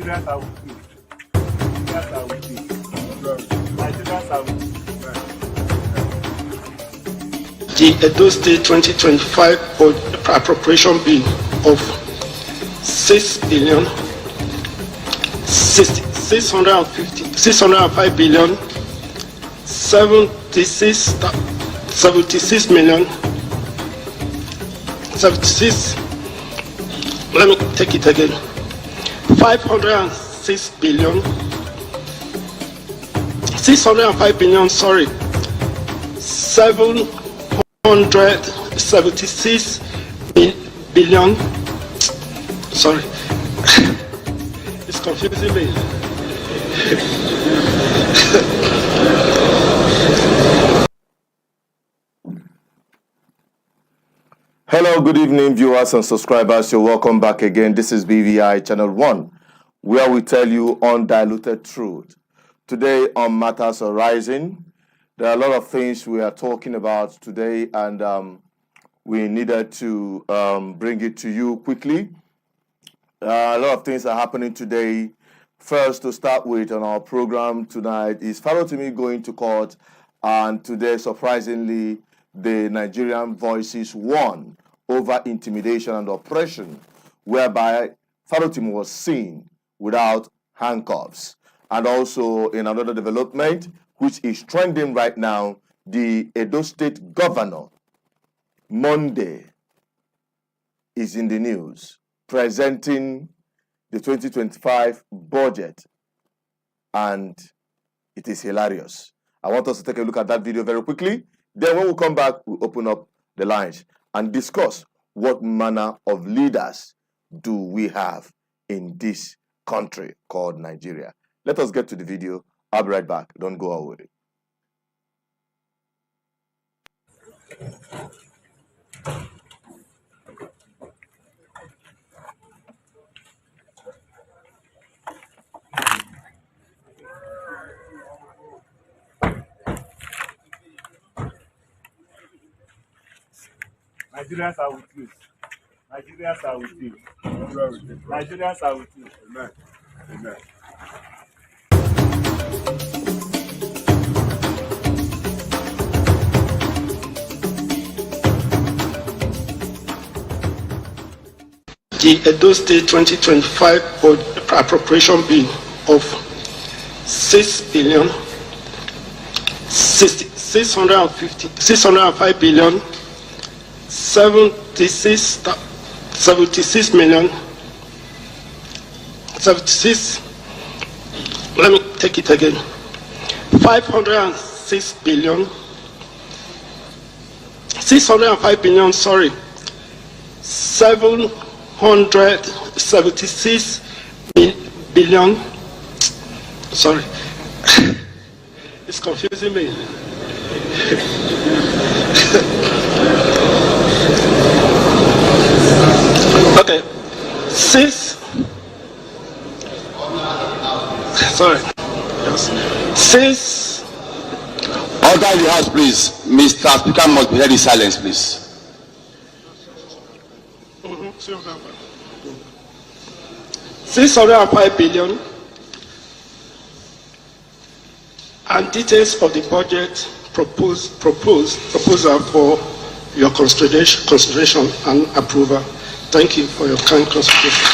Nigerians are with you. Nigerians are with you. Nigerians are with you. The Edo State 2025 appropriation bill of 605 billion 76 million 76. Let me take it again. 506 billion 605 billion. Sorry, 776 billion. Sorry, it's confusing me. Hello, good evening, viewers and subscribers. You're welcome back again. This is BVI Channel 1, where we tell you undiluted truth. Today on Matters Arising, there are a lot of things we are talking about today, and we needed to bring it to you quickly. A lot of things are happening today. First, to start with on our program tonight is Farotimi going to court, and today, surprisingly, the Nigerian voices won over intimidation and oppression, whereby Farotimi was seen without handcuffs. And also, in another development, which is trending right now, the Edo State governor, Monday, is in the news, presenting the 2025 budget, and it is hilarious. I want us to take a look at that video very quickly. Then when we come back, we'll open up the lines and discuss what manner of leaders do we have in this country called Nigeria. Let us get to the video. I'll be right back. Don't go away. Nigerians are with you. Nigerians are with you. Nigerians are with you. Amen. Amen. The Edo State 2025 appropriation bill of 605 billion 76 million 76. Let me take it again. 506 billion 605 billion. Sorry, 776 billion. Sorry, it's confusing me. Okay, six. Order in the house, please. Mr. Speaker must be held in silence, please. 605 billion, and details of the budget proposal for your consideration and approval. Thank you for your kind consideration.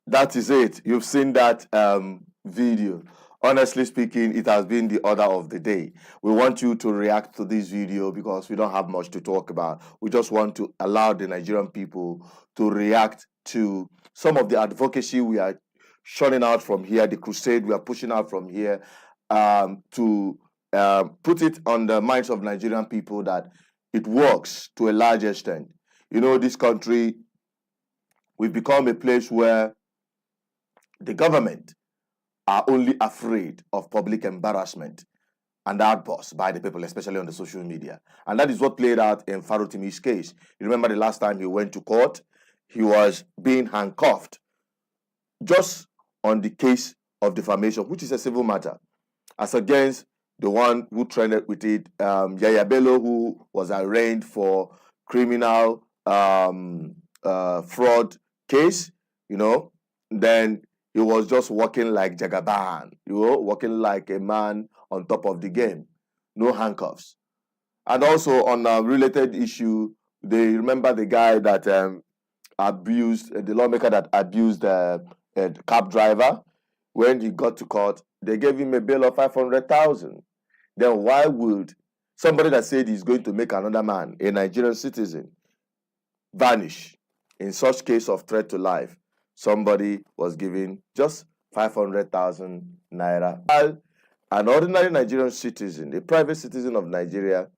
That is it. You've seen that video. Honestly speaking, it has been the order of the day. We want you to react to this video because we don't have much to talk about. We just want to allow the Nigerian people to react to some of the advocacy we are shunning out from here, the crusade we are pushing out from here, to put it on the minds of Nigerian people that it works to a large extent. You know, this country, we've become a place where the government are only afraid of public embarrassment and outbursts by the people, especially on the social media. And that is what played out in Farotimi's case. You remember the last time he went to court, he was being handcuffed just on the case of defamation, which is a civil matter, as against the one who trended with it, Yaya Bello, who was arraigned for criminal fraud case, then he was just walking like Jagaban, walking like a man on top of the game, no handcuffs. And also on a related issue, they remember the guy that abused, the lawmaker that abused the cab driver. When he got to court, they gave him a bail of 500,000. Then why would somebody that said he's going to make another man, a Nigerian citizen, vanish in such case of threat to life? Somebody was given just 500,000 naira. While an ordinary Nigerian citizen, a private citizen of Nigeria,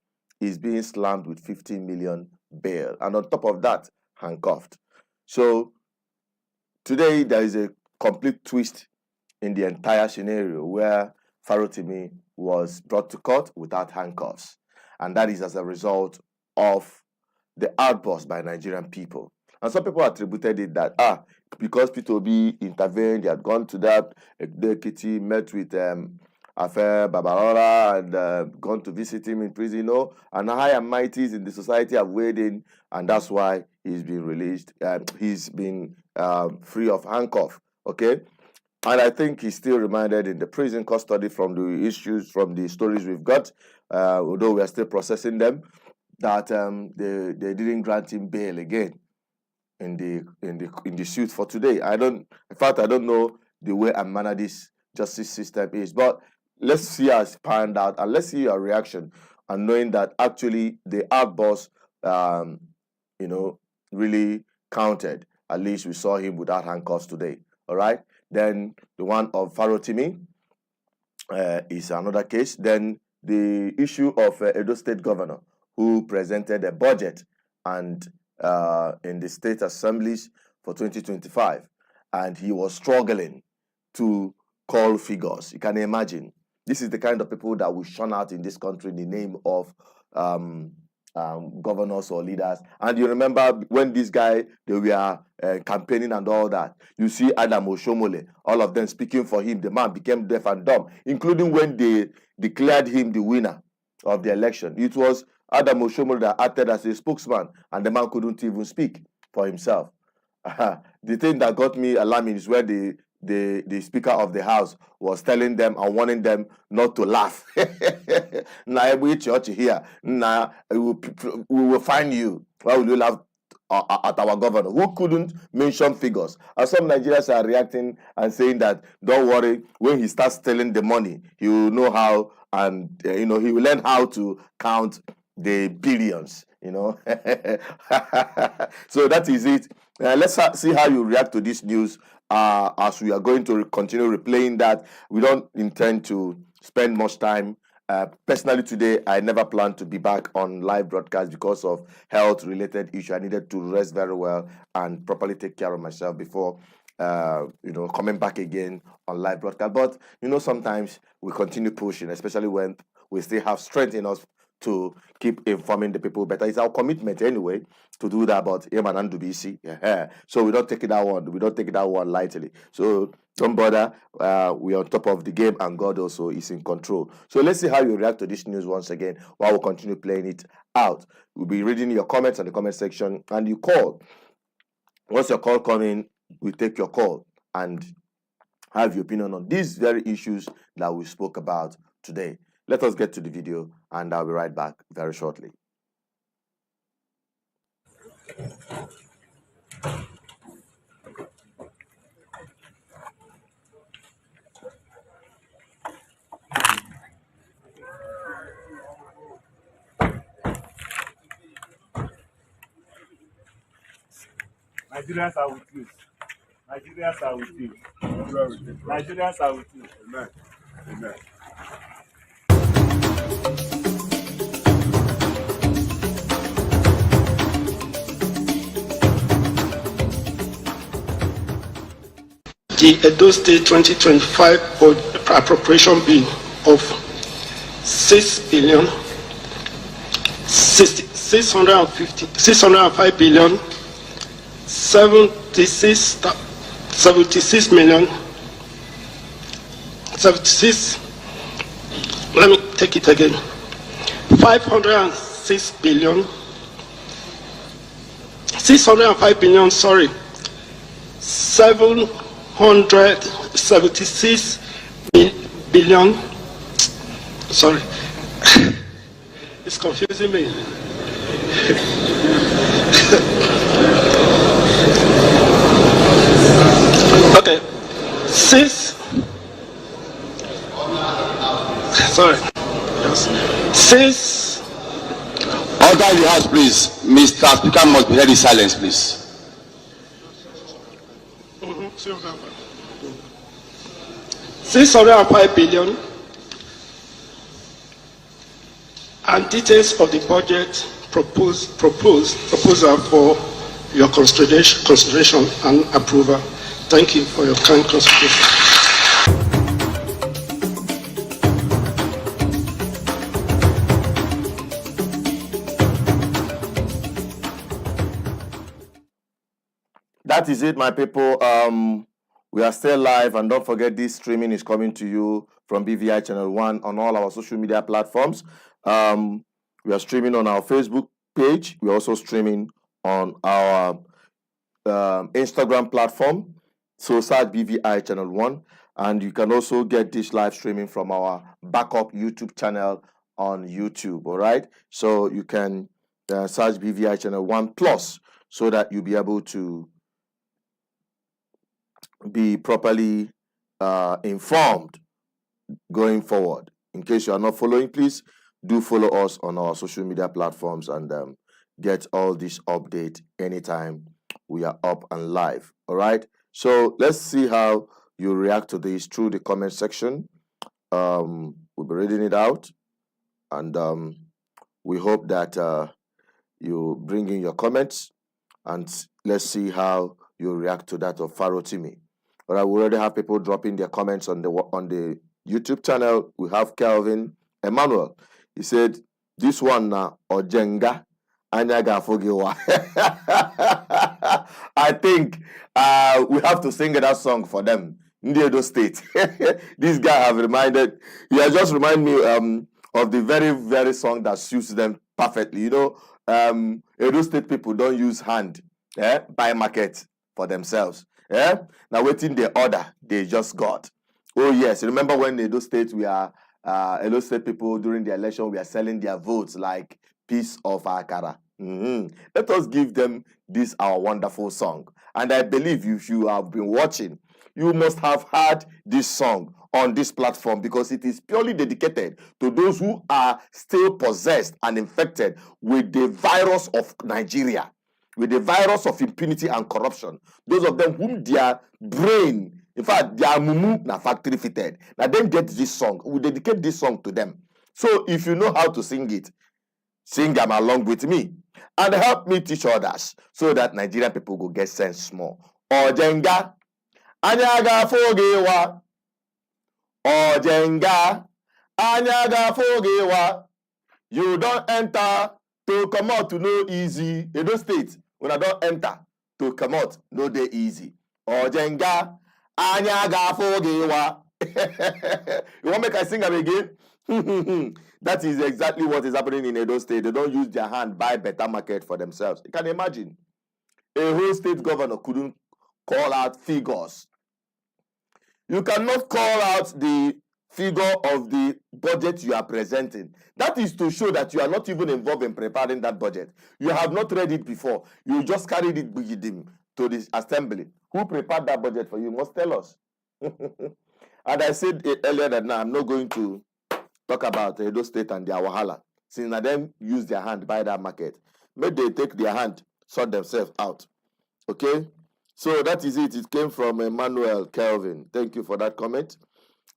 is being slammed with 15 million bail. And on top of that, handcuffed. So today there is a complete twist in the entire scenario where Farotimi was brought to court without handcuffs. And that is as a result of the outburst by Nigerian people. And some people attributed it that, because P2B intervened, he had gone to that, the kitty met with Afe Babalola and gone to visit him in prison, and high and mighties in the society have weighed in, and that's why he's been released. He's been free of handcuff, okay? And I think he's still reminded in the prison custody from the issues, from the stories we've got, although we are still processing them, that they didn't grant him bail again in the suit for today. I don't know the way and manner this justice system is, but let's see how it's panned out, and let's see your reaction, and knowing that actually the outburst, really counted. At least we saw him without handcuffs today. All right. Then the one of Farotimi is another case. Then the issue of Edo State Governor, who presented a budget and in the state assemblies for 2025, and he was struggling to call figures. You can imagine. This is the kind of people that will shun out in this country in the name of governors or leaders. And you remember when this guy, they were campaigning and all that, you see Adam Oshomole, all of them speaking for him. The man became deaf and dumb, including when they declared him the winner of the election. It was Adam Oshomole that acted as a spokesman, and the man couldn't even speak for himself. The thing that got me alarming is where the Speaker of the House was telling them and warning them not to laugh. Now we church here. Now we will find you. Why will you laugh at our governor, who couldn't mention figures? And some Nigerians are reacting and saying that, don't worry, when he starts stealing the money, he will know how, and he will learn how to count the billions. So that is it. Let's see how you react to this news. As we are going to continue replaying that. We don't intend to spend much time. Personally today, I never planned to be back on live broadcast because of health-related issue. I needed to rest very well and properly take care of myself before coming back again on live broadcast. But sometimes we continue pushing, especially when we still have strength in us to keep informing the people better. It's our commitment anyway to do that, but so we don't take it that one lightly. So don't bother. We're on top of the game, and God also is in control. So let's see how you react to this news once again while we continue playing it out. We'll be reading your comments in the comment section, and you call. Once your call comes in, we take your call and have your opinion on these very issues that we spoke about today. Let us get to the video, and I'll be right back very shortly. Nigerians are with you. Nigerians are with you. Nigerians are with you. Amen. Amen. The Edo State 2025 appropriation bill of 605 billion 76 million 76. Let me take it again. 506 billion, 605 billion, sorry, 776 billion, sorry, it's confusing me. Okay, six. Order in the house, please. Mr. Speaker must be held in silence, please. 605 billion, and details of the budget proposal for your consideration and approval. Thank you for your kind consideration. That is it, my people. We are still live, and don't forget this streaming is coming to you from BVI Channel 1 on all our social media platforms. We are streaming on our Facebook page. We're also streaming on our Instagram platform. So search BVI Channel 1. And you can also get this live streaming from our backup YouTube channel on YouTube. All right. So you can search BVI Channel 1 Plus so that you'll be able to be properly informed going forward. In case you are not following, please do follow us on our social media platforms and get all this update anytime we are up and live. All right. So let's see how you react to this through the comment section. We'll be reading it out, and we hope that you bring in your comments, and let's see how you react to that of Farotimi. All right, we already have people dropping their comments on the YouTube channel. We have Kelvin Emmanuel. He said, "This one na Ojenga Anyaga Fogiwa." I think we have to sing that song for them. Olodo State. This guy he has just reminded me of the very, very song that suits them perfectly. You know, Olodo State people don't use hand, buy market for themselves. Now waiting the order, they just got. Oh yes, remember when Olodo State Olodo State people during the election we are selling their votes like piece of akara. Let us give them this our wonderful song. And I believe if you have been watching, you must have heard this song on this platform because it is purely dedicated to those who are still possessed and infected with the virus of Nigeria, with the virus of impunity and corruption. Those of them whom their brain, in fact, their mumu na factory fitted. Now then get this song. We dedicate this song to them. So if you know how to sing it, sing them along with me and help me teach others so that Nigerian people will get sense more. Ojenga Anyaga Fogewa. Ojenga Anyaga Fogewa. You don't enter to come out to no easy. Olodo State, when I don't enter to come out, no day easy. Ojenga Anyaga Fogewa. You want me to sing them again? That is exactly what is happening in Olodo State. They don't use their hand, buy better market for themselves. You can imagine. A whole state governor couldn't call out figures. You cannot call out the figure of the budget you are presenting. That is to show that you are not even involved in preparing that budget. You have not read it before. You just carried it to the assembly. Who prepared that budget for you? You must tell us. And I said earlier that now I'm not going to talk about Olodo State and their wahala. Since now them use their hand, buy that market. Maybe they take their hand, sort themselves out. Okay? So that is it. It came from Emmanuel Kelvin. Thank you for that comment.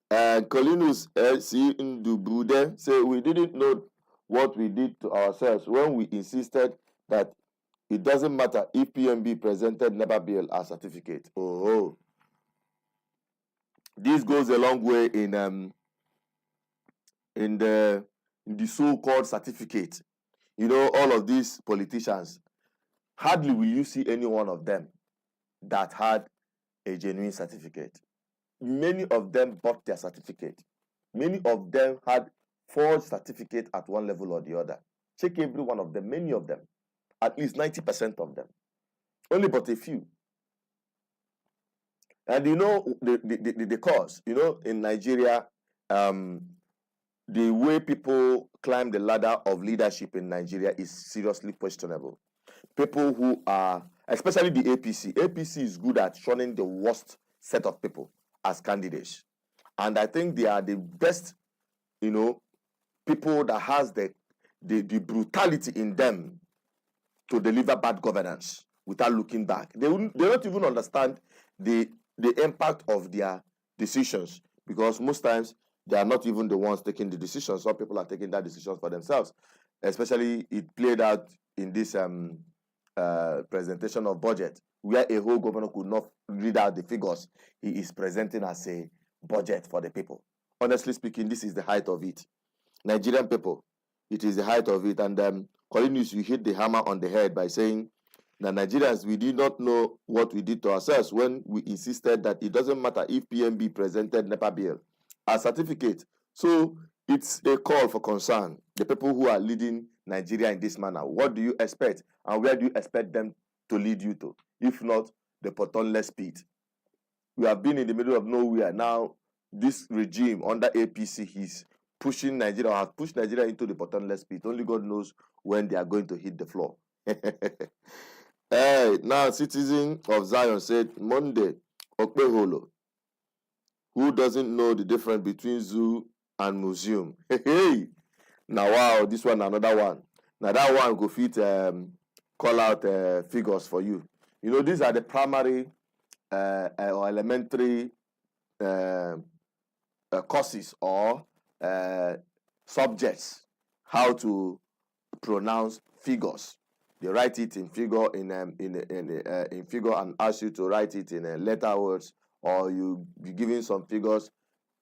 And Colinus C. Ndubude said, "We didn't know what we did to ourselves when we insisted that it doesn't matter if PMB presented NEBA bill as certificate." Oh. This goes a long way in the so-called certificate. You know, all of these politicians, hardly will you see any one of them that had a genuine certificate. Many of them bought their certificate. Many of them had forged certificate at one level or the other. Check every one of them, many of them, at least 90% of them. Only but a few. And you know the cause. You know, in Nigeria, the way people climb the ladder of leadership in Nigeria is seriously questionable. People who are, especially the APC is good at shunning the worst set of people as candidates. And I think they are the best, you know, people that has the brutality in them to deliver bad governance without looking back. They don't even understand the impact of their decisions, because most times they are not even the ones taking the decisions. Some people are taking that decisions for themselves. Especially it played out in this presentation of budget, where a whole governor could not read out the figures he is presenting as a budget for the people. Honestly speaking, this is the height of it. Nigerian people, it is the height of it. And Collinus, you hit the hammer on the head by saying that Nigerians, we did not know what we did to ourselves when we insisted that it doesn't matter if PMB presented NEPA bill as certificate. So it's a call for concern. The people who are leading Nigeria in this manner, what do you expect? And where do you expect them to lead you to? If not, the bottomless pit. We have been in the middle of nowhere. Now, this regime under APC is pushing Nigeria, or has pushed Nigeria into the bottomless pit. Only God knows when they are going to hit the floor. Hey, now, citizen of Zion said, Monday, Okpeholo, who doesn't know the difference between zoo and museum? Hey, now wow, this one, another one. Now that one go fit call out figures for you. You know, these are the primary or elementary courses or subjects, how to pronounce figures. They write it in figure in figure and ask you to write it in letter words, or you be given some figures.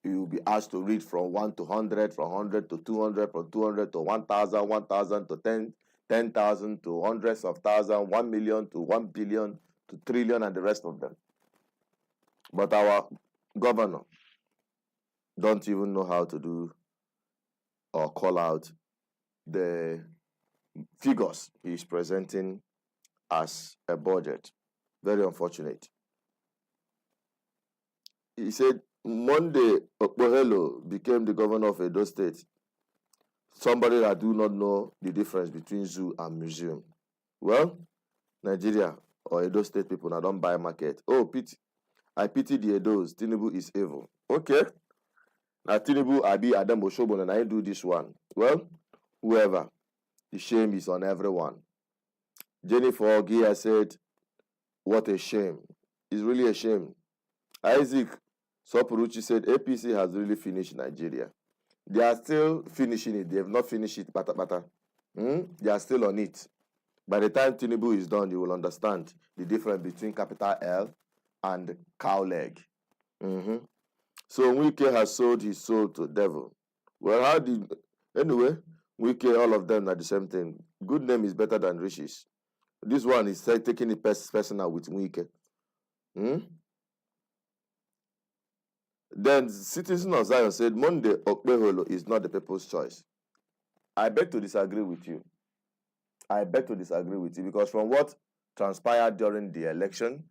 You will be asked to read from 1 to 100, from 100 to 200, from 200 to 1,000, 1,000 to 10,000 to hundreds of thousands, 1 million to 1 billion to trillion, and the rest of them. But our governor don't even know how to do or call out the figures he is presenting as a budget. Very unfortunate. He said Monday Okpeholo became the governor of Edo State. Somebody that do not know the difference between zoo and museum. Well, Nigeria or Edo State people now don't buy market. Oh, pity. I pity the Edos. Tinubu is evil. Okay. Now Tinubu, Abi, Adam Oshobon, and I do this one. Well, whoever. The shame is on everyone. Jennifer Ogia said, what a shame. It's really a shame. Isaac Sopuruchi said, APC has really finished Nigeria. They are still finishing it. They have not finished it. They are still on it. By the time Tinubu is done, you will understand the difference between capital L and cow leg. So Wike has sold his soul to the devil. Well, anyway, Wike, all of them are the same thing. Good name is better than riches. This one is taking it personal with Wike. Then citizen of Zion said, Monday Okpeholo is not the people's choice. I beg to disagree with you. I beg to disagree with you, because from what transpired during the election,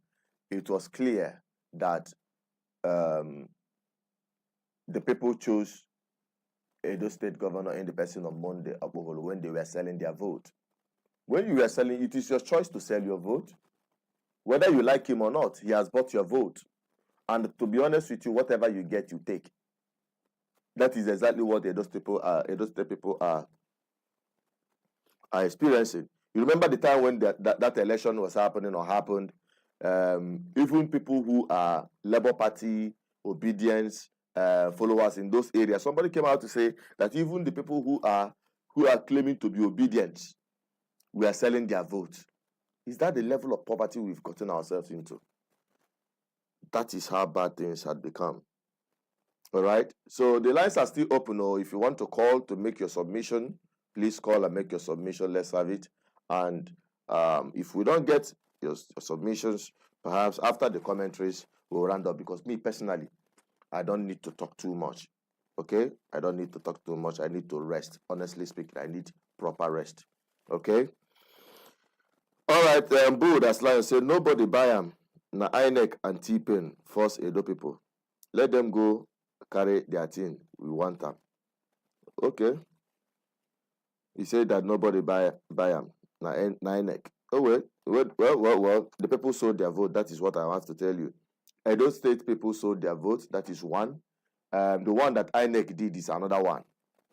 it was clear that the people chose Edo State Governor in the person of Monday Okpeholo when they were selling their vote. When you were selling, it is your choice to sell your vote. Whether you like him or not, he has bought your vote. And to be honest with you, whatever you get, you take. That is exactly what Edo State people are experiencing. You remember the time when that election was happening or happened? Even people who are Labour Party, obedience followers in those areas, somebody came out to say that even the people who are claiming to be obedient, we are selling their vote. Is that the level of poverty we've gotten ourselves into? That is how bad things had become. All right. So the lines are still open. Or if you want to call to make your submission, please call and make your submission. Let's have it. And if we don't get your submissions, perhaps after the commentaries, we'll round up. Because me personally, I don't need to talk too much. Okay, I don't need to talk too much. I need to rest. Honestly speaking, I need proper rest. Okay. All right. Boo, that's like I said. Nobody buy them. Na INEC and T-Pain force Edo people. Let them go carry their thing. We want them. Okay. He said that nobody buy them. Na INEC. Oh well. The people sold their vote. That is what I have to tell you. Edo State people sold their vote. That is one. The one that INEC did is another one.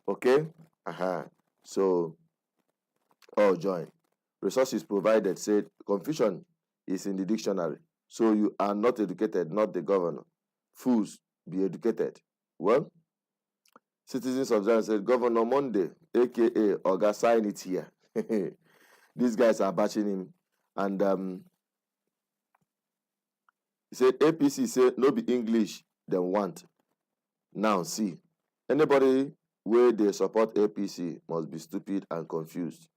Okay. So, all join. Resources provided said confusion is in the dictionary. So you are not educated, not the governor. Fools, be educated. Well, citizens of Zion said Governor Monday, aka Oga, sign it here. These guys are bashing him. And he said APC said no be English they want. Now see, anybody where they support APC must be stupid and confused.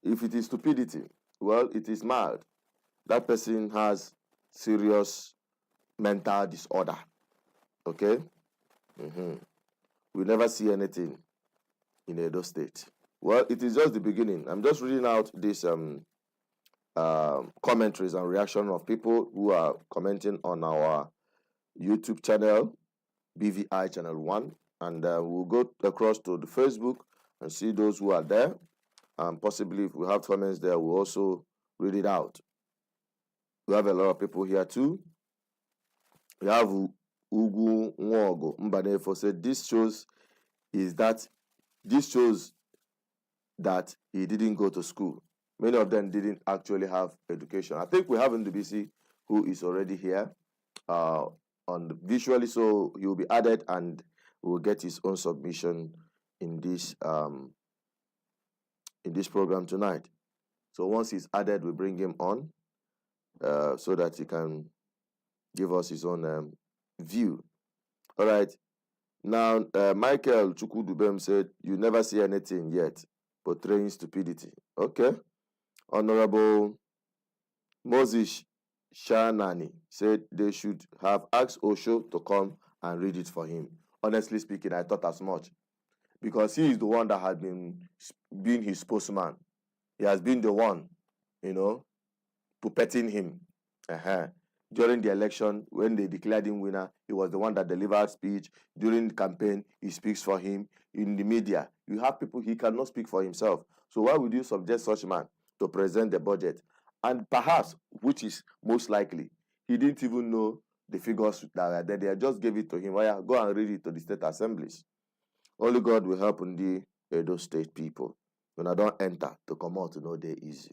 If it is stupidity, well, it is mild. That person has serious mental disorder. Okay? We never see anything in Edo State. Well, it is just the beginning. I'm just reading out these commentaries and reaction of people who are commenting on our YouTube channel, BVI Channel 1. And we'll go across to the Facebook and see those who are there. And possibly if we have comments there, we'll also read it out. We have a lot of people here too. We have Ugu Nwogo Mbanefo said this shows that he didn't go to school. Many of them didn't actually have education. I think we have Ndubisi who is already here on visually, so he will be added and will get his own submission in this program tonight. So once he's added, we bring him on so that he can give us his own view. All right. Now, Michael Chukudubem said, you never see anything yet, portraying stupidity. Okay. Honorable Moses Shanani said they should have asked Osho to come and read it for him. Honestly speaking, I thought as much. Because he is the one that had been his spokesman. He has been the one, puppeting him. During the election, when they declared him winner, he was the one that delivered speech. During the campaign, he speaks for him. In the media, you have people, he cannot speak for himself. So why would you subject such man to present the budget? And perhaps, which is most likely, he didn't even know the figures that were there. They just gave it to him. Well, go and read it to the state assemblies. Only God will help in the Edo State people. When I don't enter to come out, they're easy.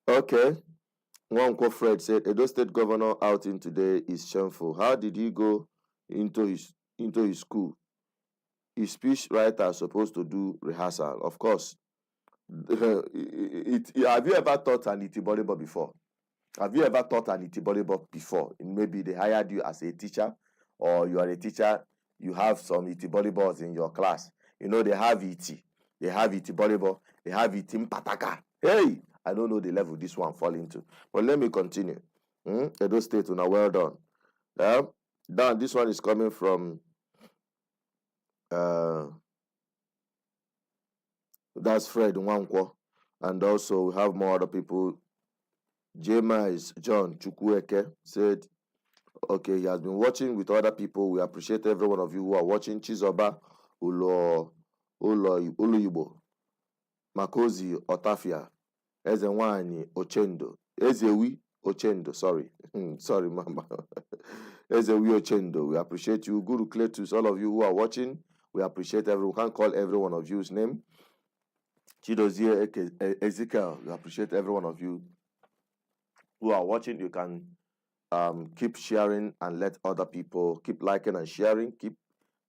Okay. Nwankwo Fred said, Edo State Governor outing today is shameful. How did he go into his school? His speech writer supposed to do rehearsal. Of course. Have you ever taught an Itiboribo before? Have you ever taught an Itiboribo before? Maybe they hired you as a teacher, or you are a teacher, you have some Itiboribos in your class. They have Iti. They have Itiboribo. They have Itim Pataka. Hey! I don't know the level this one fall into. But let me continue. Edo State, well done. Now, this one is coming from that's Fred Nwankwo. And also we have more other people. James John Chukwueke said, okay, he has been watching with other people. We appreciate every one of you who are watching. Chizoba Uluyibo, Makozi Otafia, Ezenwani Ochendo, Ezewi Ochendo, sorry, mama. Ezewi Ochendo, we appreciate you. Guru Kletus, all of you who are watching, we appreciate everyone. We can't call every one of you's name. Chidozie Ezekiel, we appreciate every one of you who are watching. You can keep sharing and let other people keep liking and sharing, keep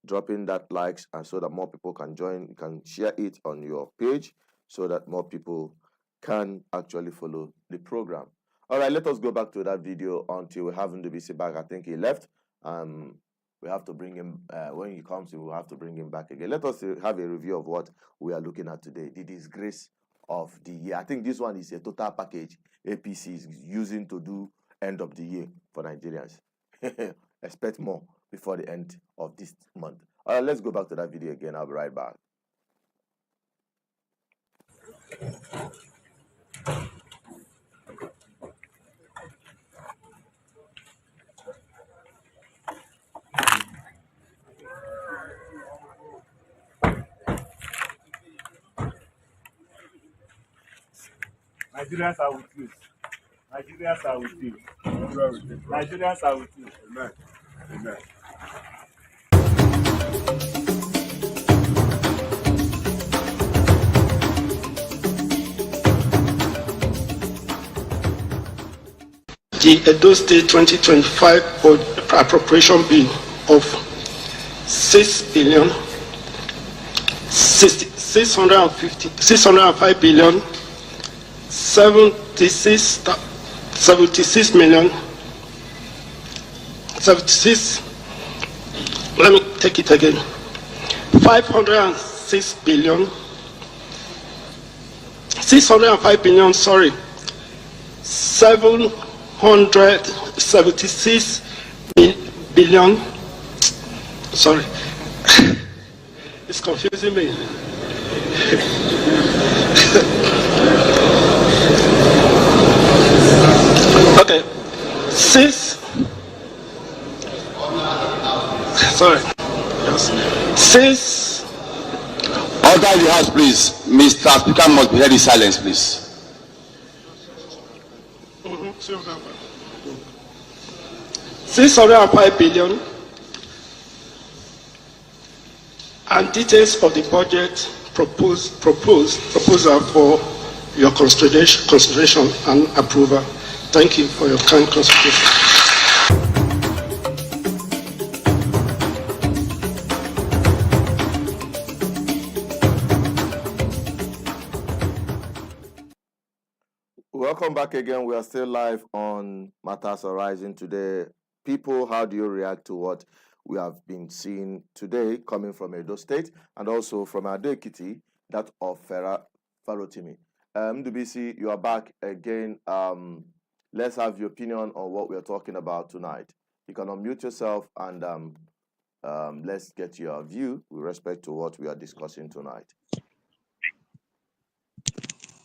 dropping that likes, and so that more people can join. You can share it on your page so that more people can actually follow the program. All right, let us go back to that video until we have Ndubisi back. I think he left. We have to bring him when he comes. We'll have to bring him back again. Let us have a review of what we are looking at today. The disgrace of the year. I think this one is a total package APC is using to do end of the year for Nigerians. Expect more. before the end of this month. Let's go back to that video again. I'll be right back. Nigerians are with you. Nigerians are with you. Nigerians are with you. Amen. Amen. The Edo State 2025 appropriation bill of 6 billion 605 billion 76 million 76. Let me take it again. 506 billion 605 billion. Sorry, 776 billion. Sorry, it's confusing me. Okay, six. Order in the house, please. Mr. Speaker must be held in silence, please. 605 billion, and details of the budget proposal for your consideration and approval. Thank you for your kind consideration. Welcome back again. We are still live on Matters Arising today. People, how do you react to what we have been seeing today coming from Edo State and also from Ado Ekiti, that of Farotimi? MDBC, you are back again. Let's have your opinion on what we are talking about tonight. You can unmute yourself and let's get your view with respect to what we are discussing tonight.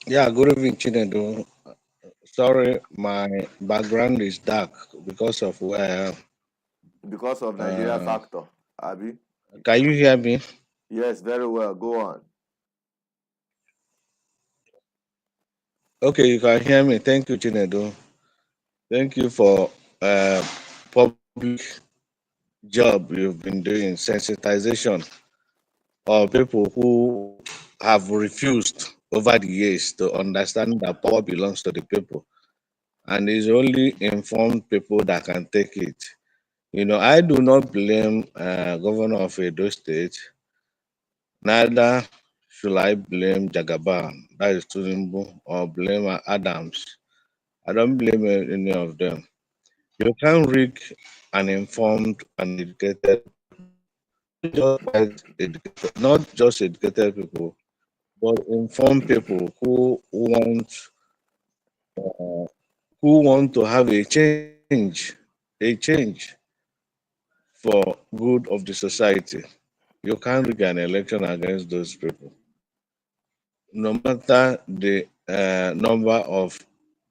Yeah, good evening, Chinedu. Sorry, my background is dark because of where. Because of Nigeria factor, Abi? Can you hear me? Yes, very well. Go on. Okay, you can hear me. Thank you, Chinedu. Thank you for public job you've been doing, sensitization of people who have refused over the years to understand that power belongs to the people. And it's only informed people that can take it. You know, I do not blame Governor of Edo State. Neither should I blame Jagaban, that is Tinubu, or blame Adams. I don't blame any of them. You can rig an informed and educated, not just educated people, but informed people who want to have a change for good of the society. You can't rig an election against those people. No matter the number of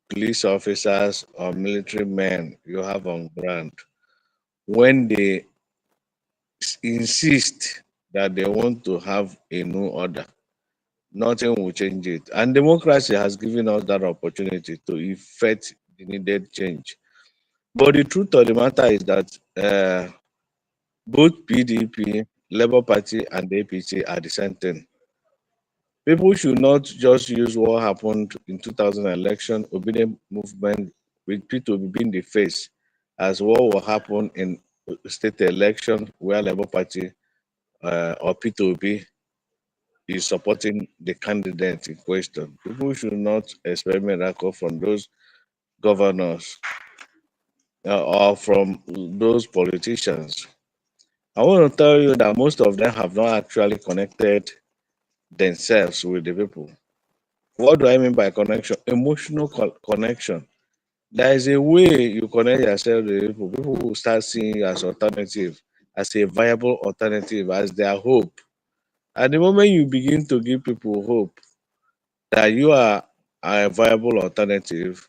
police officers or military men you have on ground, when they insist that they want to have a new order, nothing will change it. And democracy has given us that opportunity to effect the needed change. But the truth of the matter is that both PDP, Labour Party, and APC are the same thing. People should not just use what happened in 2000 election, obedient movement with P2B being the face, as what will happen in state election where Labour Party or P2B is supporting the candidate in question. People should not expect miracle from those governors or from those politicians. I want to tell you that most of them have not actually connected themselves with the people. What do I mean by connection? Emotional connection. There is a way you connect yourself with people. People will start seeing you as alternative. as a viable alternative, as their hope. At the moment you begin to give people hope that you are a viable alternative,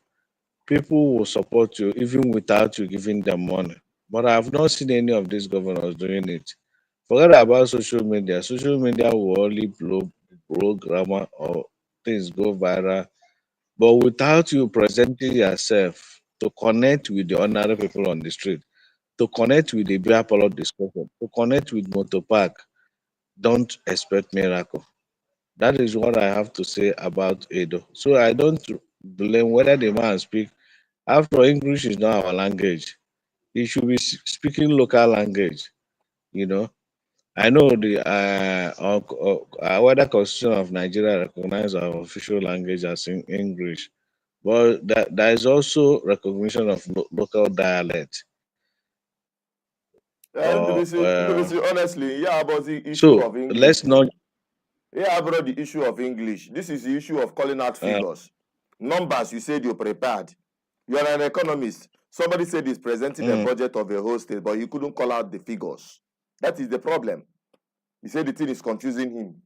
people will support you even without you giving them money. But I have not seen any of these governors doing it. Forget about social media. Social media will only blow grammar or things go viral. But without you presenting yourself to connect with the ordinary people on the street, to connect with the beer parlor discussion, to connect with motor park, don't expect miracle. That is what I have to say about Edo. So I don't blame whether the man speak. After all, English is not our language. He should be speaking local language. You know, I know the whether Constitution of Nigeria recognize our official language as in English, but there is also recognition of local dialect. Or Honestly, yeah, about the issue so of English. let's not. Yeah, about the issue of English. This is the issue of calling out Uh, figures. Numbers, you said you're prepared. You are an economist. Somebody said he's presenting a mm, budget of a whole state, but you couldn't call out the figures. That is the problem. He said the thing is confusing him.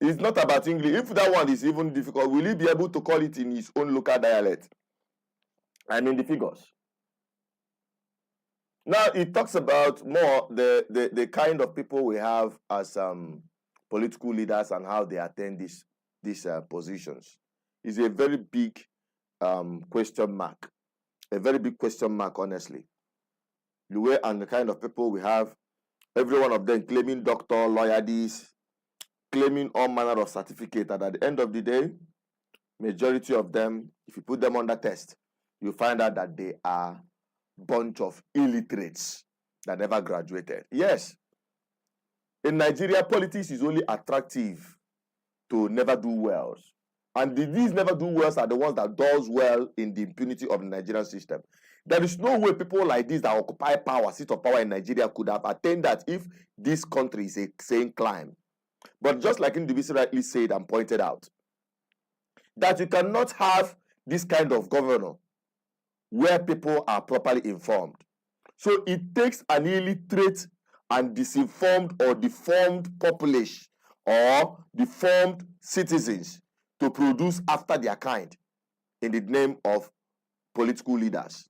It's not about English. If that one is even difficult, will he be able to call it in his own local dialect? I mean the figures. Now it talks about more the kind of people we have as political leaders and how they attend these positions. Is a very big question mark. A very big question mark, honestly. The way and the kind of people we have, every one of them claiming doctor, lawyer, this, claiming all manner of certificate, and at the end of the day, majority of them, if you put them under test, you find out that they are bunch of illiterates that never graduated. Yes, in Nigeria, politics is only attractive to never do wells. And these never do wells are the ones that does well in the impunity of the Nigerian system. There is no way people like this that occupy power, seat of power in Nigeria could have attained that if this country is a sane climb. But just like Ndubisi rightly said and pointed out, that you cannot have this kind of governor where people are properly informed. So it takes an illiterate and disinformed or deformed population or deformed citizens to produce after their kind in the name of political leaders.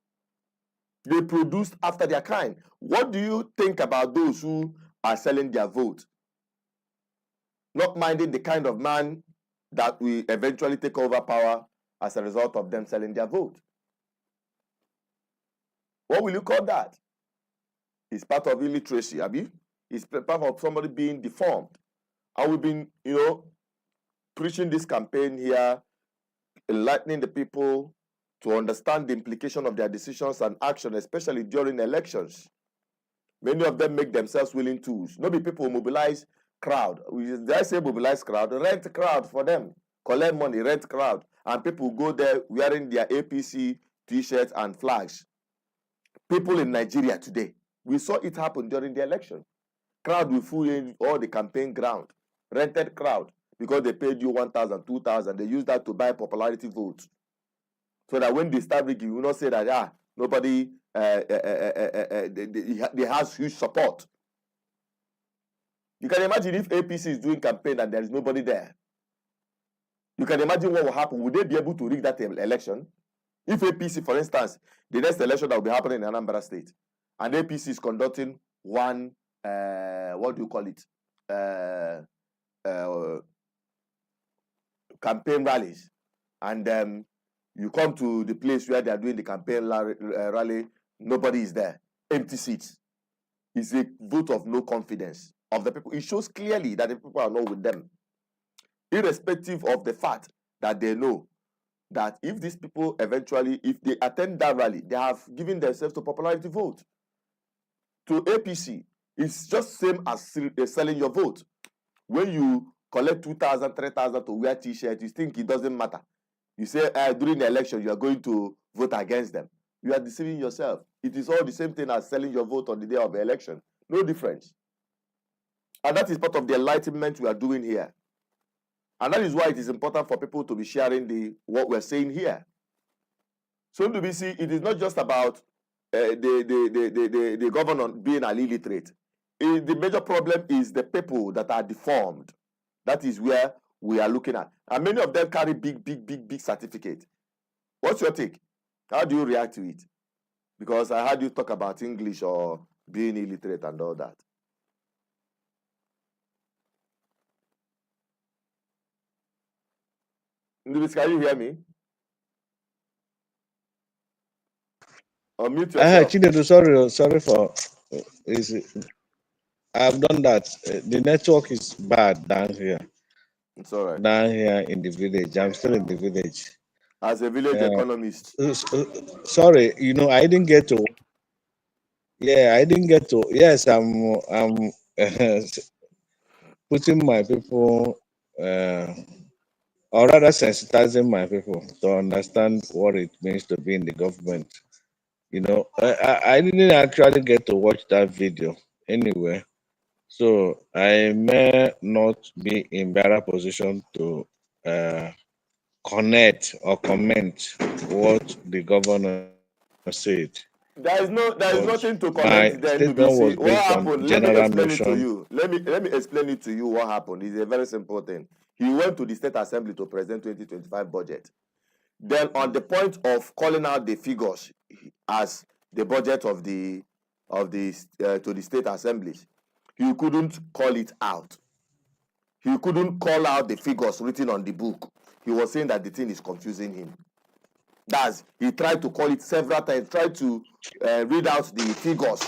They produced after their kind. What do you think about those who are selling their vote? Not minding the kind of man that will eventually take over power as a result of them selling their vote. What will you call that? It's part of illiteracy, Abi. It's part of somebody being deformed. And we've been, preaching this campaign here, enlightening the people to understand the implication of their decisions and action, especially during elections. Many of them make themselves willing tools. Maybe people mobilize crowd. Did I say mobilize crowd? Rent crowd for them. Collect money, rent crowd. And people go there wearing their APC t-shirts and flags. People in Nigeria today, we saw it happen during the election. Crowd will fill in all the campaign ground. Rented crowd. Because they paid you 1,000, 2,000. They use that to buy popularity votes. So that when they start rigging, you will not say that, nobody, they has huge support. You can imagine if APC is doing campaign and there is nobody there. You can imagine what will happen. Would they be able to rig that election? If APC, for instance, the next election that will be happening in Anambra State, and APC is conducting one, what do you call it? Campaign rallies, and you come to the place where they are doing the campaign rally, nobody is there, empty seats. It's a vote of no confidence of the people. It shows clearly that the people are not with them, irrespective of the fact that they know that if these people eventually, if they attend that rally, they have given themselves to popularity vote. To APC, it's just same as selling your vote. When you collect 2,000, 3,000 to wear t-shirt, you think it doesn't matter. You say during the election, you are going to vote against them. You are deceiving yourself. It is all the same thing as selling your vote on the day of the election. No difference. And that is part of the enlightenment we are doing here. And that is why it is important for people to be sharing what we're saying here. So Ndubisi, it is not just about the governor being an illiterate. The major problem is the people that are deformed. That is where we are looking at. And many of them carry big certificate. What's your take? How do you react to it? Because I heard you talk about English or being illiterate and all that. Ndubis, can you hear me? Unmute yourself. Chinedu, sorry for I've done that. The network is bad down here. It's all right. Down here in the village. I'm still in the village. As a village economist. Sorry, I didn't get to. Yeah, I didn't get to. Yes, I'm putting my people, or rather sensitizing my people to understand what it means to be in the government. I didn't actually get to watch that video anyway, so I may not be in better position to connect or comment what the governor said. There is But nothing to my comment there, statement was Ndubisi. What based on happened? Let me general explain it to notion. you. Let me explain it to you what happened. It's a very simple thing. He went to the State Assembly to present 2025 budget. Then on the point of calling out the figures as the budget of the to the State Assemblies, he couldn't call it out. He couldn't call out the figures written on the book. He was saying that the thing is confusing him. He tried to call it several times, tried to read out the figures.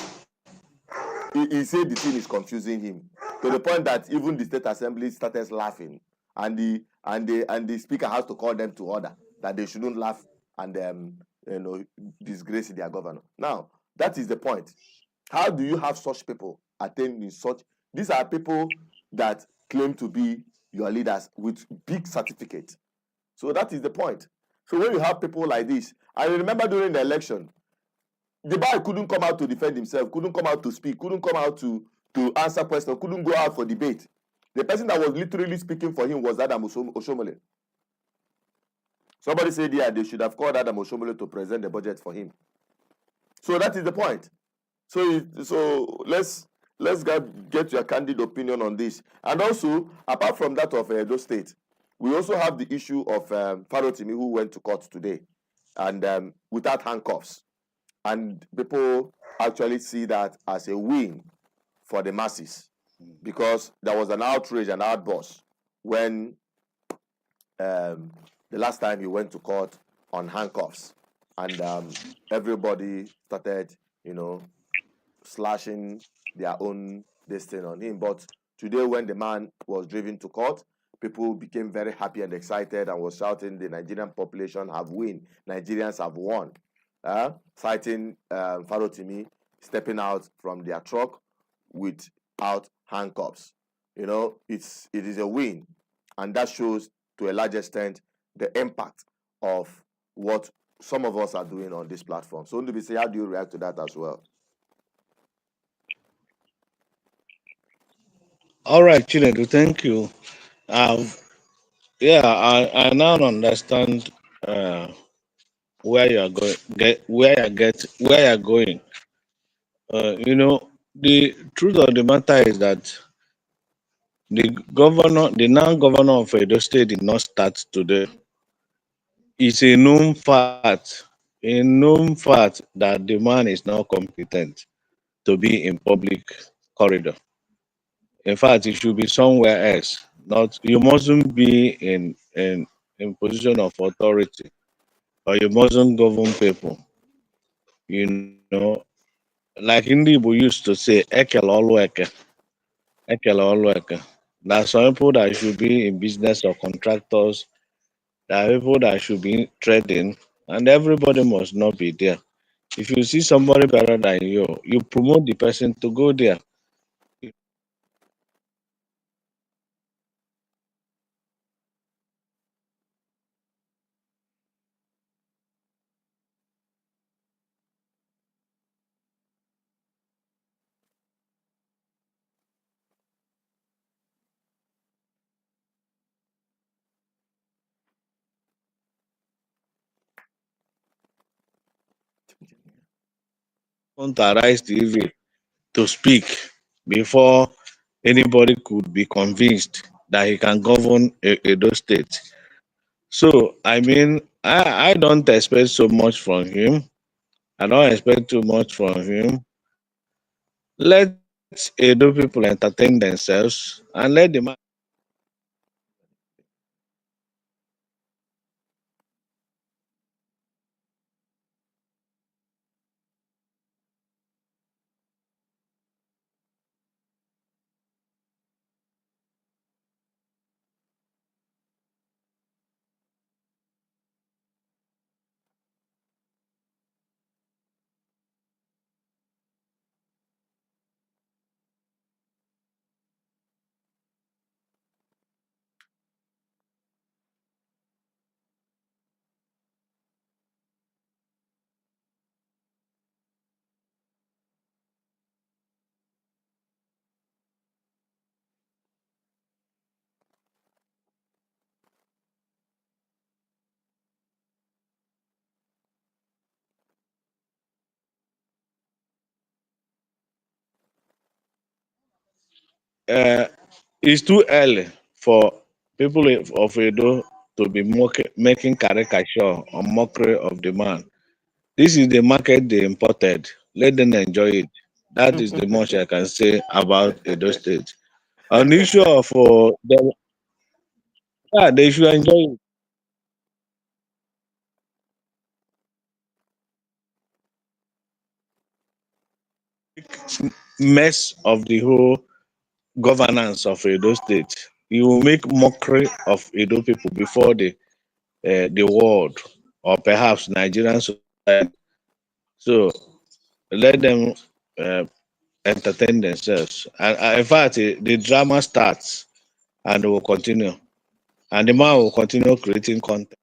He said the thing is confusing him to the point that even the State Assembly started laughing, and the speaker has to call them to order that they shouldn't laugh and disgrace their governor. Now that is the point. How do you have such people attending such? These are people that claim to be your leaders with big certificates. So that is the point. So when you have people like this, I remember during the election, the guy couldn't come out to defend himself, couldn't come out to speak, couldn't come out to answer questions, couldn't go out for debate. The person that was literally speaking for him was Adam Oshomole. Somebody said, yeah, they should have called Adam Oshomole to present the budget for him. So that is the point. So let's get your candid opinion on this. And also, apart from that of Edo State, we also have the issue of Farotimi, who went to court today, and without handcuffs. And people actually see that as a win for the masses, because there was an outrage and outburst when the last time he went to court on handcuffs, and everybody started, slashing their own destiny on him. But today, when the man was driven to court, people became very happy and excited and was shouting, the Nigerian population have won. Nigerians have won. Citing Farotimi stepping out from their truck without handcuffs. It is a win. And that shows to a large extent the impact of what some of us are doing on this platform. So, Ndubisi, how do you react to that as well? All right, Chinedu, thank you. Yeah, I now understand where you are going. Where you are going. The truth of the matter is that the now-governor of Edo State did not start today. It's a known fact that the man is not competent to be in public corridor. In fact, it should be somewhere else. Not you mustn't be in position of authority, or you mustn't govern people. You know, like Hindi people used to say, "Ekele olu eke, ekele olu eke." There are some people that should be in business or contractors. There are people that should be trading, and everybody must not be there. If you see somebody better than you promote the person to go there. want to arise TV to speak before anybody could be convinced that he can govern Edo State. So, I mean, I don't expect so much from him. I don't expect too much from him. Let Edo people entertain themselves and let the man. Uh, it's too early for people of Edo to be making caricature or mockery of the man. This is the market they imported. Let them enjoy it. That is the much I can say about Edo State. On the issue of them, yeah, they should enjoy it. Mess of the whole governance of Edo State. You will make mockery of Edo people before the world or perhaps Nigerian society. So let them uh, entertain themselves. And in fact, the drama starts and will continue. And the man will continue creating content.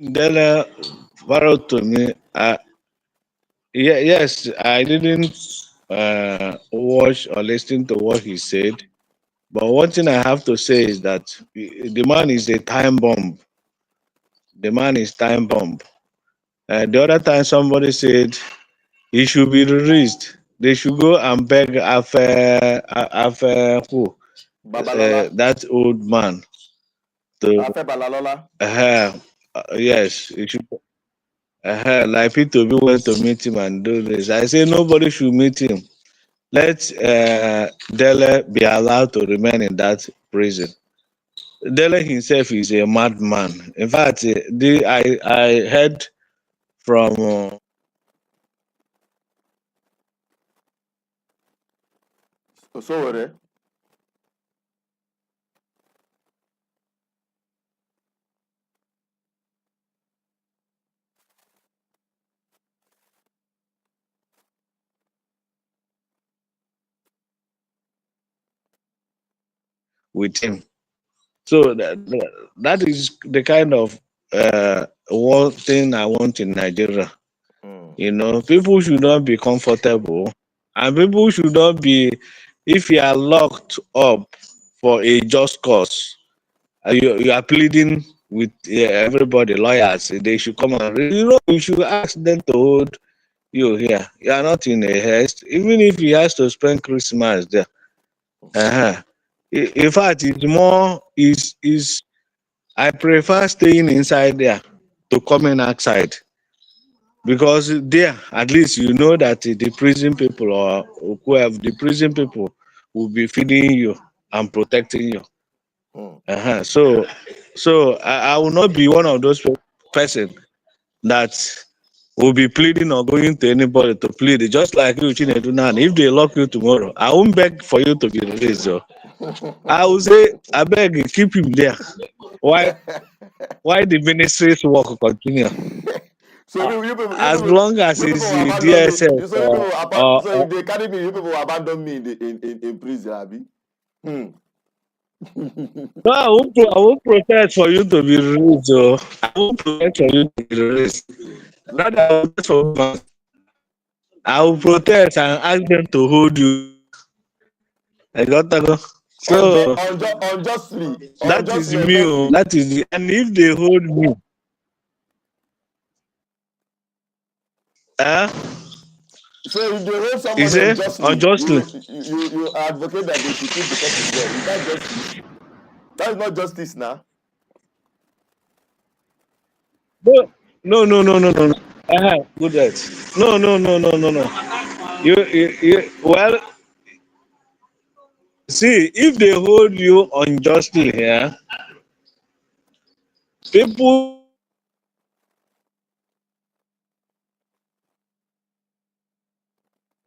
Then, Farotimi, yes, I didn't watch or listen to what he said. But one thing I have to say is that the man is a time bomb. The man is time bomb. The other time somebody said he should be released. They should go and beg Afe who? Babalola, That old man to Afe Balalola. yes, it should like Peter Obi went to meet him and do this. I say nobody should meet him. Let Dele be allowed to remain in that prison. Dele himself is a madman. In fact, I heard from Sowore. with him. So that is the kind of one thing I want in Nigeria. You know, people should not be comfortable, and people should not be, if you are locked up for a just cause, you are pleading with everybody, lawyers, they should come and you should ask them to hold you here. You are not in a haste, even if he has to spend Christmas there. Uh-huh. In fact, it's more is I prefer staying inside there to coming outside, because there at least you know that the prison people or whoever the prison people will be feeding you and protecting you. So I will not be one of those person that will be pleading or going to anybody to plead. Just like you, Chinedu, now. If they lock you tomorrow, I won't beg for you to be released. So I will say, I beg you, keep him there. Why the ministry's work continue? So As long as you it's people will the abandon me. DSS So you people so or if they carry me, you people will abandon me in prison, Abi. no, I won't protest for you to be released. So I won't protest for you to be released. Rather, I will protest for women. I will protest and ask them to hold you. I got to go. So Unjustly, that is unjustly, me. Oh. unjustly. That is the, and if they hold me, So if they hold Is somebody it unjustly, unjustly? you advocate that they should keep the person there. Is that justice? That is not justice now. No. Good that. No. Well, see, if they hold you unjustly here, people.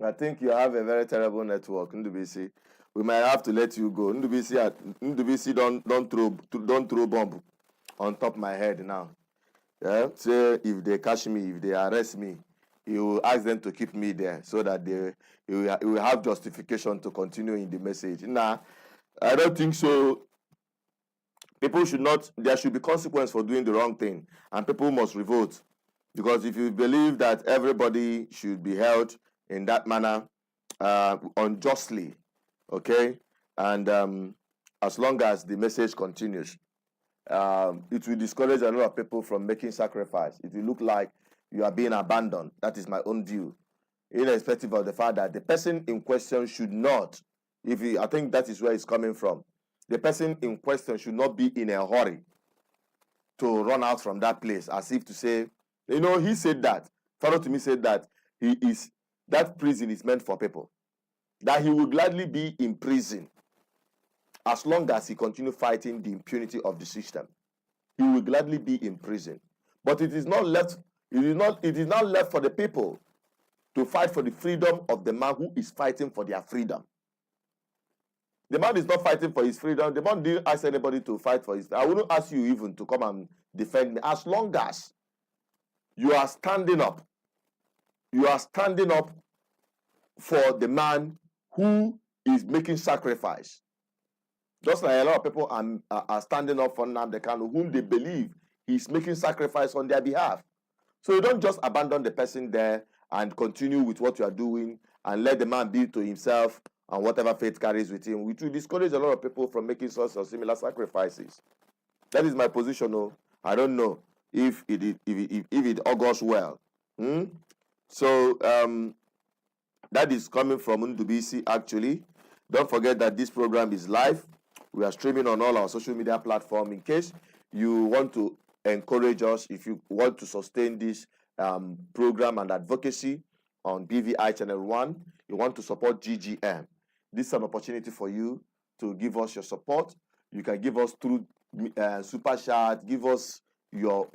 I think you have a very terrible network, Ndubisi. We might have to let you go. Ndubisi don't throw bomb on top of my head now. Yeah, say if they catch me, if they arrest me, you will ask them to keep me there so that you will have justification to continue in the message. Nah, I don't think so. People should not. There should be consequence for doing the wrong thing, and people must revolt. Because if you believe that everybody should be held in that manner, unjustly, okay, and as long as the message continues, it will discourage a lot of people from making sacrifice. It will look like you are being abandoned. That is my own view, irrespective of the fact that the person in question should not. I think that is where it's coming from. The person in question should not be in a hurry to run out from that place, as if to say, he said that. Farotimi said that that prison is meant for people. That he will gladly be in prison as long as he continue fighting the impunity of the system. He will gladly be in prison. But it is not left for the people to fight for the freedom of the man who is fighting for their freedom. The man is not fighting for his freedom. The man didn't ask anybody to fight for his. I wouldn't ask you even to come and defend me. As long as you are standing up, for the man who is making sacrifice. Just like a lot of people are standing up for Nnamdi Kanu, whom they believe he's making sacrifice on their behalf. So you don't just abandon the person there and continue with what you are doing and let the man be to himself and whatever faith carries with him, which will discourage a lot of people from making such or similar sacrifices. That is my position. No, I don't know if it augurs well. So that is coming from Ndubisi actually. Don't forget that this program is live. We are streaming on all our social media platforms. In case you want to encourage us, if you want to sustain this program and advocacy on BVI Channel 1, you want to support GGM. This is an opportunity for you to give us your support. You can give us through Super Chat, give us your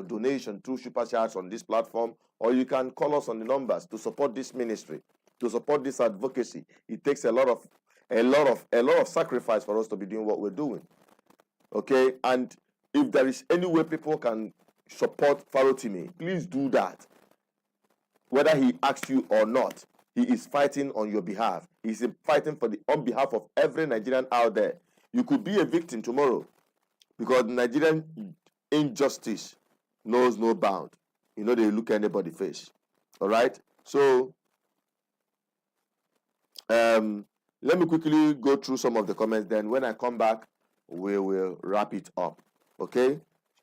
donation through Super Chats on this platform, or you can call us on the numbers to support this ministry, to support this advocacy. It takes a lot of sacrifice for us to be doing what we're doing. Okay, and if there is any way people can support Farotimi, please do that. Whether he asks you or not, he is fighting on your behalf. He's fighting on behalf of every Nigerian out there. You could be a victim tomorrow because Nigerian injustice knows no bound. They look at anybody's face. All right? So, let me quickly go through some of the comments. Then when I come back, we will wrap it up. Okay?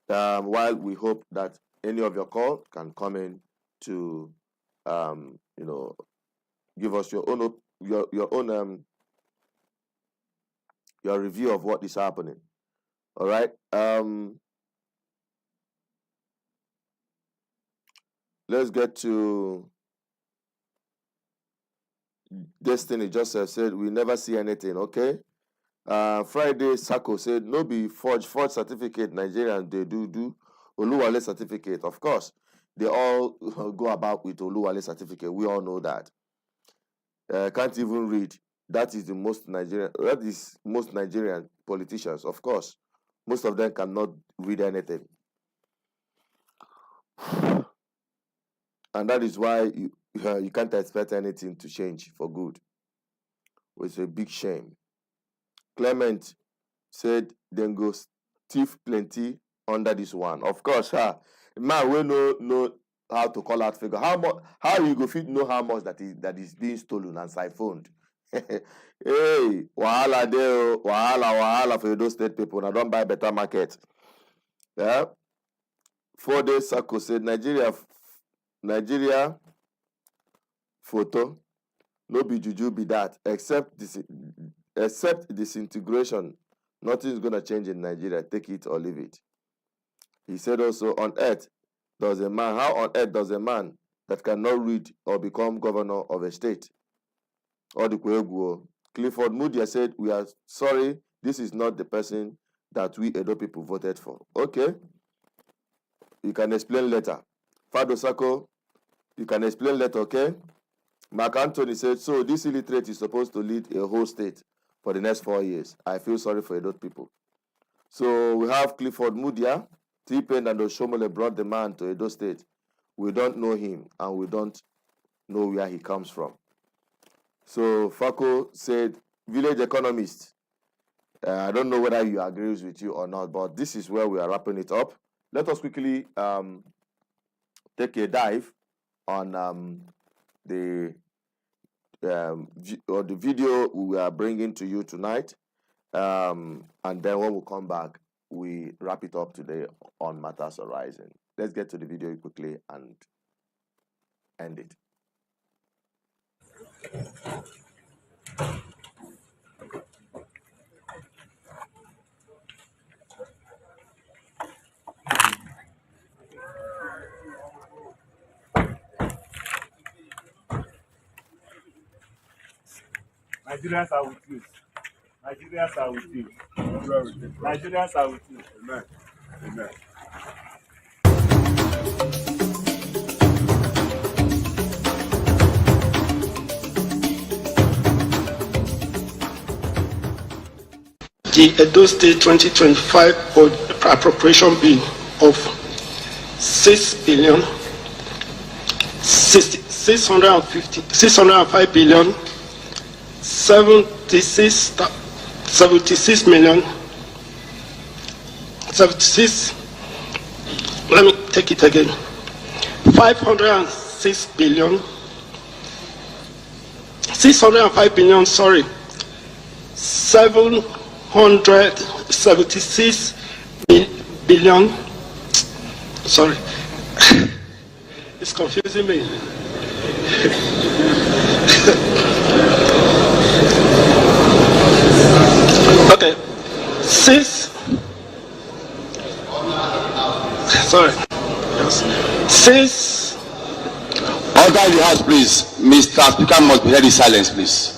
While we hope that any of your call can come in to, give us your own your review of what is happening. All right. Let's get to Destiny. Just said we never see anything. Okay. Friday Sako said no be forge certificate. Nigerians they do Oluwale certificate. Of course, they all go about with Oluwale certificate. We all know that. Can't even read. That is most Nigerian politicians. Of course, most of them cannot read anything, and that is why you can't expect anything to change for good. It's a big shame. Clement said, "Then go thief plenty under this one." Of course, man, we know how to call out figure. How you go fit know how much that is being stolen and siphoned? Hey, wahala there, wahala for those state people. Now don't buy better market. Yeah. 4 days Sako said Nigeria photo. No be juju be that. Except disintegration, nothing is going to change in Nigeria. Take it or leave it. He said also, how on earth does a man that cannot read or become governor of a state? Or the Kweguo. Clifford Moody said, we are sorry, this is not the person that we Edo people voted for. Okay. You can explain later. Fado Sako, you can explain later, okay? Mark Anthony said, so this illiterate is supposed to lead a whole state for the next 4 years. I feel sorry for Edo people. So we have Clifford Mudia, T-Pain and Oshomole brought the man to Edo State. We don't know him and we don't know where he comes from. So Fako said, village economist. I don't know whether he agrees with you or not, but this is where we are wrapping it up. Let us quickly take a dive on the video we are bringing to you tonight. And then when we come back, we wrap it up today on Matters Arising. Let's get to the video quickly and end it. Nigerians are with you. Nigerians are with you. Nigerians are with you. Amen. Amen. The Edo State 2025 appropriation bill of 605 billion 76 million. Let me take it again. 506 billion 605 billion. Sorry, 776 billion. Sorry, it's confusing me. Okay, six. Order in the house, please. Mr. Speaker must be held in silence, please.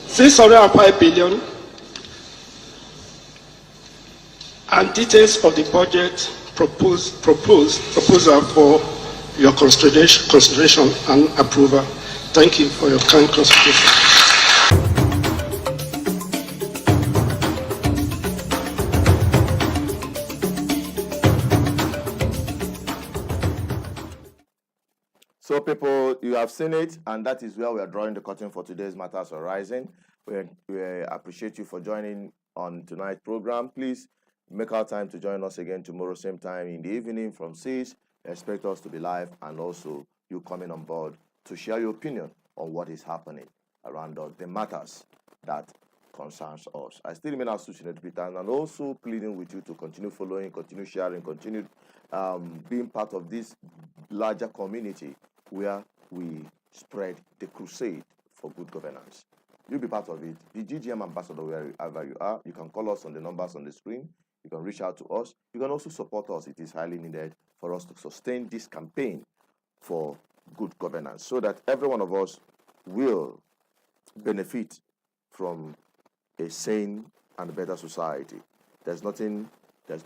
605 billion, and details of the budget proposal for your consideration and approval. Thank you for your kind consideration. So people, you have seen it, and that is where we are drawing the curtain for today's Matters Arising. We appreciate you for joining on tonight's program. Please make our time to join us again tomorrow, same time in the evening from 6. Expect us to be live, and also you coming on board to share your opinion on what is happening around us, the matters that concerns us. I still remain associated with and also pleading with you to continue following, continue sharing, continue being part of this larger community where we spread the crusade for good governance. You'll be part of it. The GGM ambassador, wherever you are, you can call us on the numbers on the screen. You can reach out to us. You can also support us. It is highly needed for us to sustain this campaign for good governance so that every one of us will benefit from a sane and better society. There's no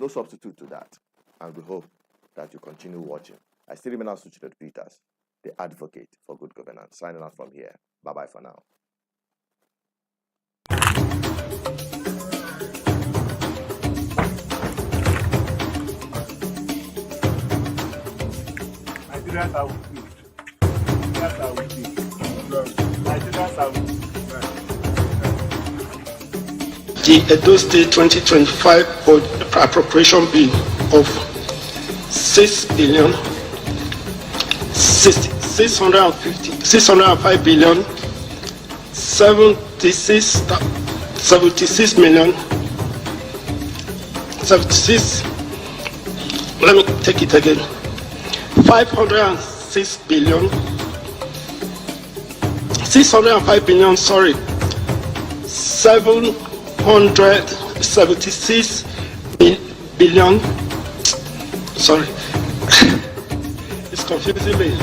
substitute to that. And we hope that you continue watching. I still remain associated Peters, the advocate for good governance. Signing out from here. Bye-bye for now. Nigerians are with you. Nigerians are with you. Nigerians are with you. The Edo State 2025 appropriation bill of 605 billion 76 million Let me take it again. 506 billion, 605 billion, sorry, 776 billion, sorry, it's confusing me.